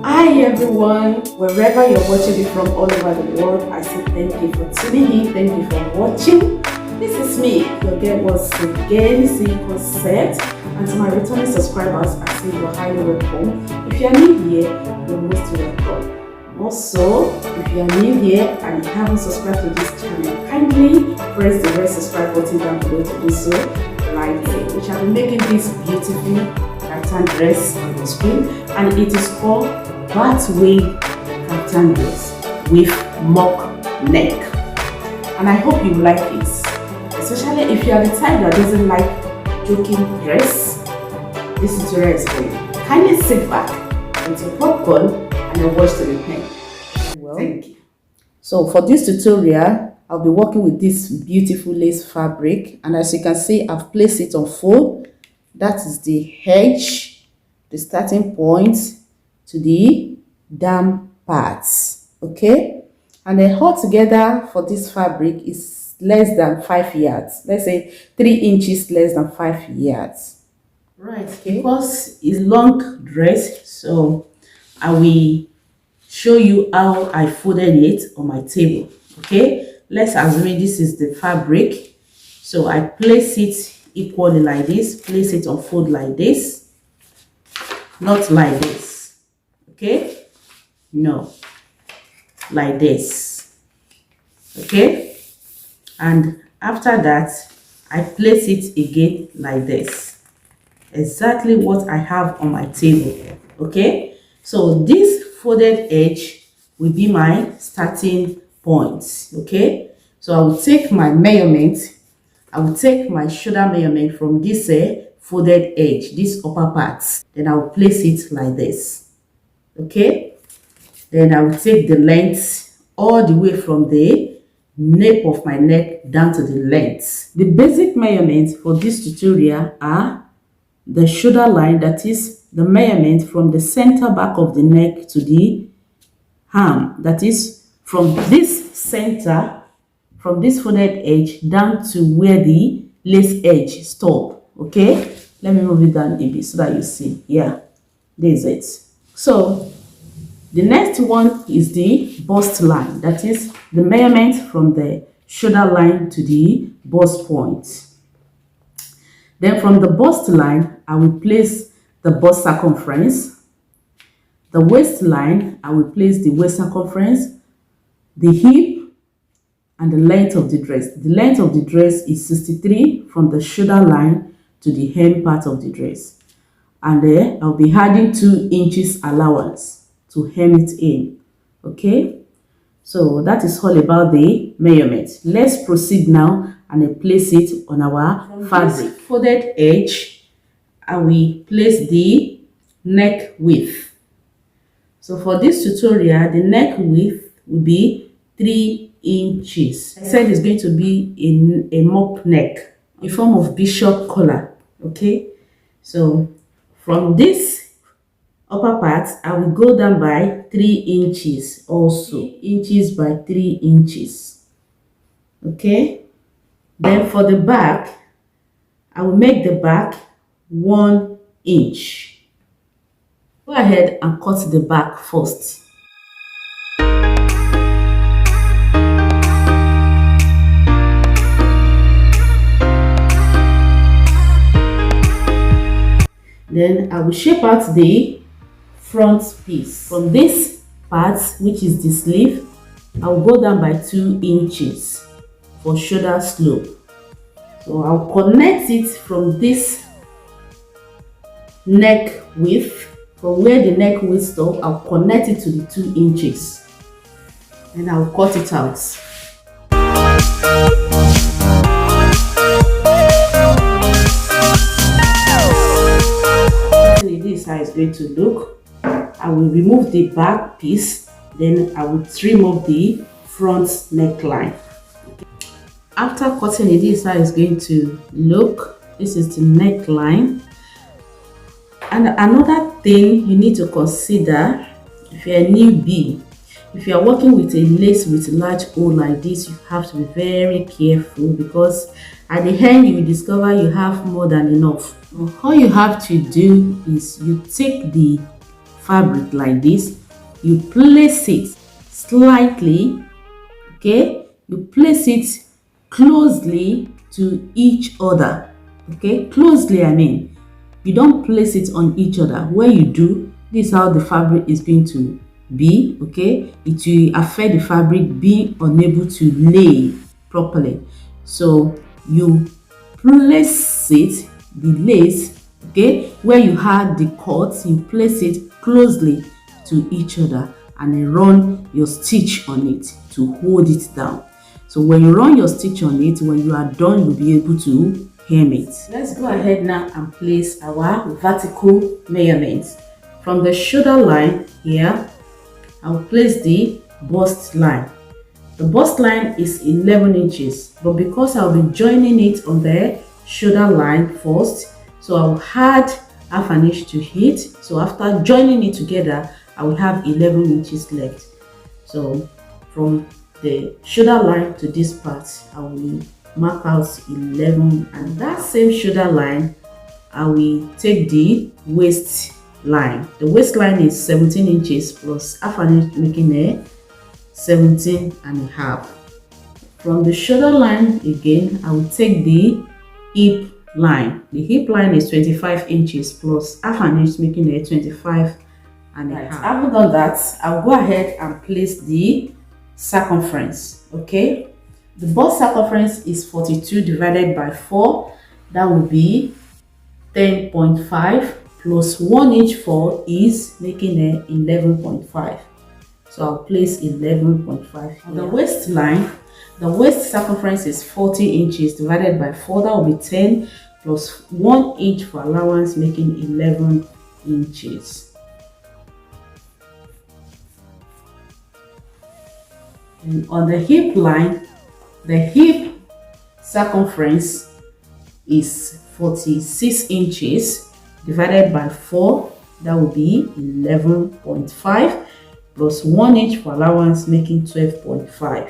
Hi everyone, wherever you're watching it from all over the world, I say thank you for tuning in, thank you for watching. This is me, your girl once again, Concept, and to my returning subscribers, I say you're highly welcome. If you are new here, you're most welcome. Also, if you are new here and you haven't subscribed to this channel, kindly press the red subscribe button down below to do so right there, which I'll be making this beautiful kaftan dress on the screen, and it is called batwing kaftan dress with mock neck, and I hope you like it, especially if you are the type that doesn't like joking dress. This tutorial is for you. Kindly sit back with your popcorn and watch to the end. Well, thank you. So for this tutorial, I'll be working with this beautiful lace fabric, and as you can see, I've placed it on fold. That is the edge, the starting point to the dam parts, okay? And then altogether for this fabric is less than 5 yards. Let's say 3 inches less than 5 yards. Right, okay. Because it's long dress, so I will show you how I folded it on my table, okay? Let's assume this is the fabric. So I place it equally like this, place it on fold like this, not like this, okay? No, like this, okay? And after that, I place it again like this, exactly what I have on my table, okay? So this folded edge will be my starting point, okay? So I will take my measurement. I will take my shoulder measurement from this folded edge, this upper part. Then I will place it like this, okay? Then I will take the length all the way from the nape of my neck down to the length. The basic measurements for this tutorial are the shoulder line, that is the measurement from the center back of the neck to the arm, that is from this center, from this folded edge down to where the lace edge stop, okay? Let me move it down a bit so that you see. Yeah, there's it. So the next one is the bust line, that is the measurement from the shoulder line to the bust point. Then from the bust line, I will place the bust circumference. The waistline, I will place the waist circumference, the hip, and the length of the dress. The length of the dress is 63 from the shoulder line to the hem part of the dress. And there I'll be adding 2 inches allowance to hem it in. Okay, so that is all about the measurement. Let's proceed now and place it on our fabric. Folded edge, I will place the neck width. So for this tutorial, the neck width will be 3 inches. I said it's going to be in a mock neck, a form of bishop collar, okay? So from this upper part, I will go down by 3 inches also, 3 inches by 3 inches, okay? Then for the back, I will make the back 1 inch. Go ahead and cut the back first. Then I will shape out the front piece. From this part, which is the sleeve, I will go down by 2 inches for shoulder slope. So I'll connect it from this neck width, from where the neck width stops, I'll connect it to the 2 inches. And I'll cut it out. This is how it's going to look. I will remove the back piece, then I will trim up the front neckline. After cutting it, this is how it's going to look. This is the neckline. And another thing you need to consider, if you're a newbie, if you are working with a lace with large hole like this, you have to be very careful, because at the end you will discover you have more than enough. All you have to do is you take the fabric like this, you place it slightly, okay, you place it closely to each other, okay, closely. I mean, you don't place it on each other. When you do, this is how the fabric is going to be, okay. It will affect the fabric being unable to lay properly. So you place it, the lace, okay, where you had the cords, you place it closely to each other and then run your stitch on it to hold it down. So when you run your stitch on it, when you are done, you'll be able to hem it. Let's go ahead now and place our vertical measurements. From the shoulder line here, I'll place the bust line. The bust line is 11 inches, but because I'll be joining it on the shoulder line first, so I'll add half an inch to it. So after joining it together, I will have 11 inches left. So from the shoulder line to this part, I will mark out 11, and that same shoulder line, I will take the waist line. The waistline is 17 inches plus half an inch, making a 17 and a half. From the shoulder line again, I will take the hip line. The hip line is 25 inches plus half an inch, making a 25 and a half. After done that, I'll go ahead and place the circumference. Okay, the bust circumference is 42 divided by 4. That will be 10.5 plus 1 inch for is making a 11.5. So I'll place 11.5. On the waistline, the waist circumference is 40 inches divided by 4. That will be 10 plus 1 inch for allowance, making 11 inches. And on the hip line, the hip circumference is 46 inches divided by 4. That will be 11.5 plus 1 inch for allowance, making 12.5.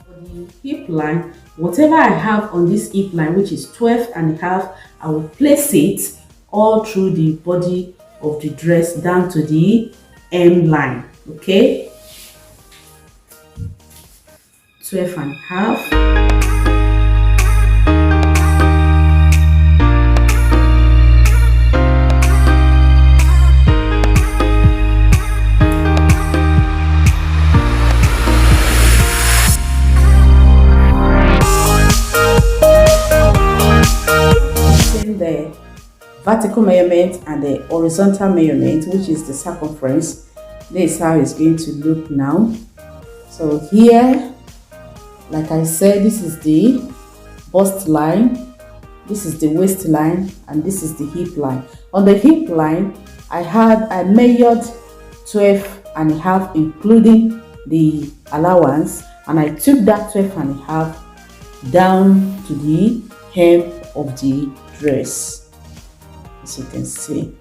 For the hip line, whatever I have on this hip line, which is 12 and a half, I will place it all through the body of the dress down to the hem line. Okay, 12 and a half. The vertical measurement and the horizontal measurement, which is the circumference. This is how it's going to look now. So here, like I said, this is the bust line, this is the waistline, and this is the hip line. On the hip line, I measured 12 and a half, including the allowance, and I took that 12 and a half down to the hem of the dress, as you can see.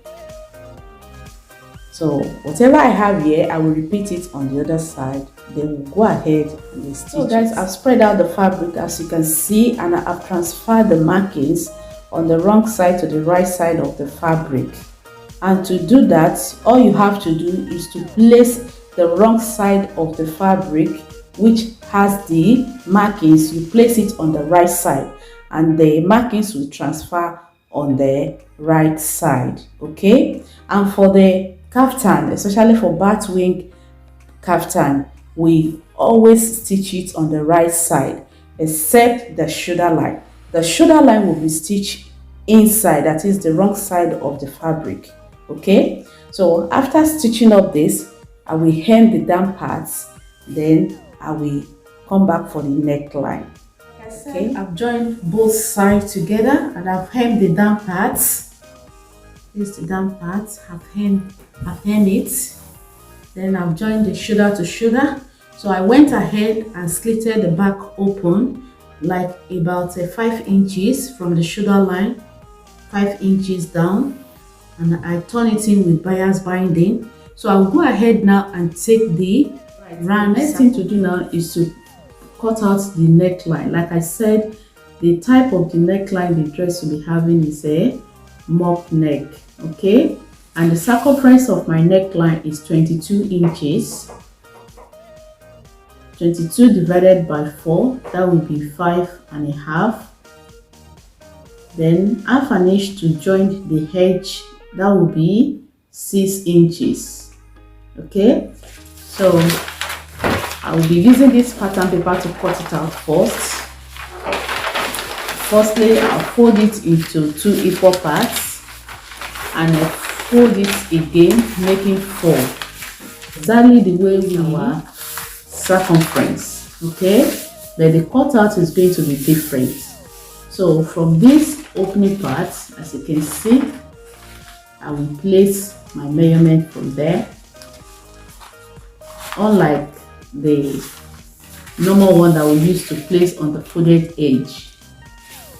So whatever I have here, I will repeat it on the other side, then we'll go ahead and stitch. So guys, I've spread out the fabric, as you can see, and I've transferred the markings on the wrong side to the right side of the fabric. And to do that, all you have to do is to place the wrong side of the fabric, which has the markings, you place it on the right side, and the markings will transfer on the right side. Okay, and for the kaftan, especially for batwing kaftan, we always stitch it on the right side, except the shoulder line. The shoulder line will be stitched inside, that is the wrong side of the fabric. Okay, so after stitching up this, I will hem the down parts, then I will come back for the neckline. Okay, I've joined both sides together and I've hemmed the down parts. This is the down parts. I've hemmed it. Then I've joined the shoulder to shoulder. So I went ahead and slitted the back open, like about 5 inches from the shoulder line, 5 inches down, and I turn it in with bias binding. So I'll go ahead now and take the round. The next thing to do now is to cut out the neckline. Like I said, the type of the neckline the dress will be having is a mock neck, okay? And the circumference of my neckline is 22 inches. 22 divided by 4, that will be 5.5. Then half an inch to join the edge, that will be 6 inches. Okay, so I will be using this pattern paper to cut it out first. Firstly, I'll fold it into 2 equal parts and I fold it again, making 4. Exactly the way we are circumference. Okay, but the cutout is going to be different. So from this opening part, as you can see, I will place my measurement from there, unlike the normal one that we use to place on the folded edge.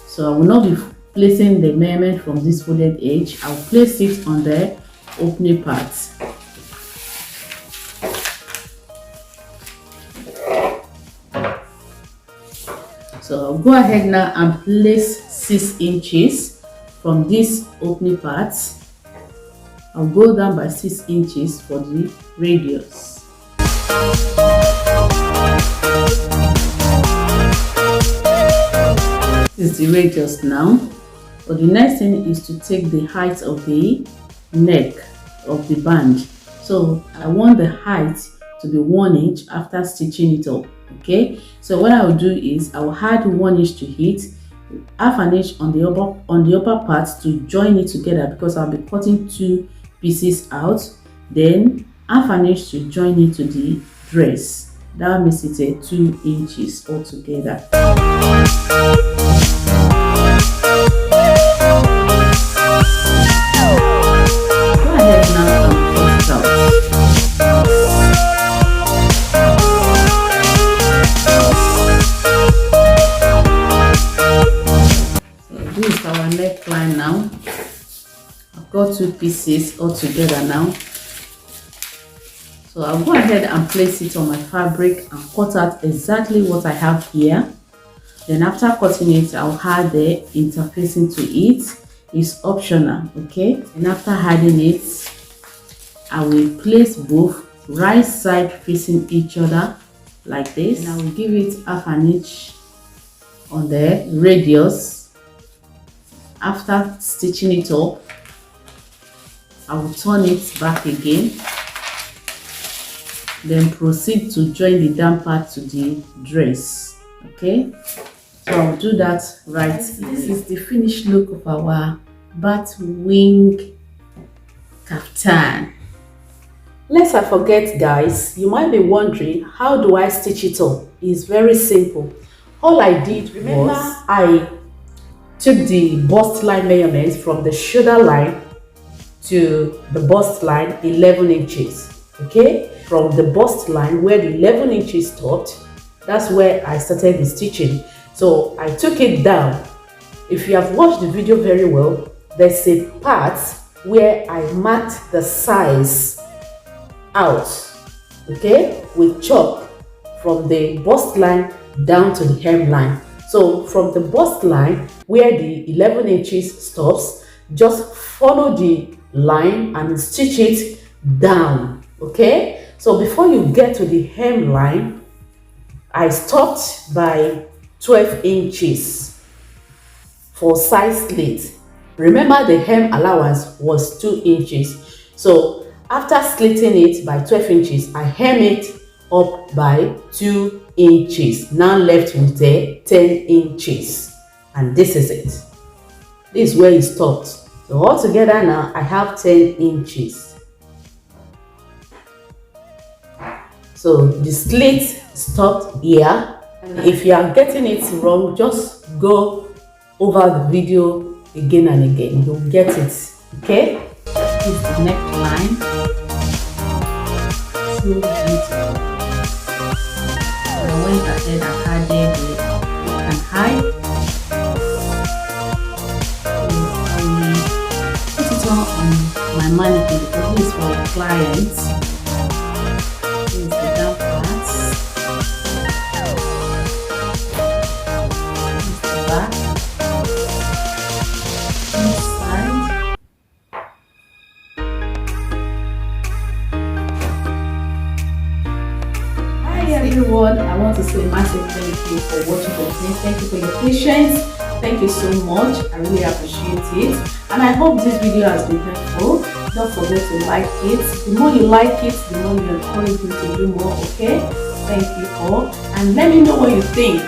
So I will not be placing the measurement from this folded edge. I will place it on the opening part. So I'll go ahead now and place 6 inches from this opening part. I'll go down by 6 inches for the radius. This is the radius now. But the next thing is to take the height of the neck of the band. So I want the height to be 1 inch after stitching it up. Okay, so what I will do is I will add 1 inch to it, half an inch on the upper part to join it together, because I'll be cutting 2 pieces out, then half an inch to join it to the dress. That makes it a 2 inches altogether. Go ahead now and cut it out. This is our neckline now. I've got 2 pieces all together now. So I'll go ahead and place it on my fabric and cut out exactly what I have here. Then after cutting it, I'll add the interfacing to it. It's optional, okay? And after adding it, I will place both right side facing each other like this. And I will give it half an inch on the radius. After stitching it up, I will turn it back again, then proceed to join the down part to the dress. Okay, so I'll do that right. This is the finished look of our batwing kaftan. Lest I forget, guys, you might be wondering, how do I stitch it up? It's very simple. All I did was I took the bust line measurement from the shoulder line to the bust line 11 inches. Okay, from the bust line where the 11 inches stopped, that's where I started the stitching. So I took it down. If you have watched the video very well, there's a part where I marked the size out, okay, with chalk from the bust line down to the hemline. So from the bust line where the 11 inches stops, just follow the line and stitch it down. Okay, so before you get to the hemline, I stopped by 12 inches for side slit. Remember, the hem allowance was 2 inches. So after slitting it by 12 inches, I hem it up by 2 inches. Now left with the 10 inches. And this is it. This is where it stopped. So altogether now I have 10 inches. So the slit stopped here. And if you are getting it wrong, just go over the video again and again. You'll get it. Okay? This is the neckline. So beautiful. I went ahead and added the hook and hide. So I will put it on my mannequin because this is for clients. This is the down parts. This is the back. want to say a massive thank you for watching with me. Thank you for your patience. Thank you so much. I really appreciate it. And I hope this video has been helpful. Don't forget to like it. The more you like it, the more you encourage me to do more, okay? Thank you all. And let me know what you think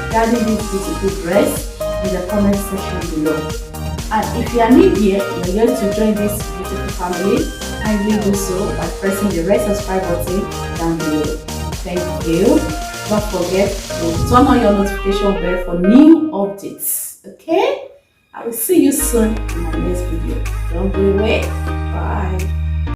regarding this beautiful dress in the comment section below. And if you are new here, you're here to join this beautiful family, kindly do so by pressing the red subscribe button down below. Thank you. Don't forget to turn on your notification bell for new updates. Okay? I will see you soon in my next video. Don't go away. Bye.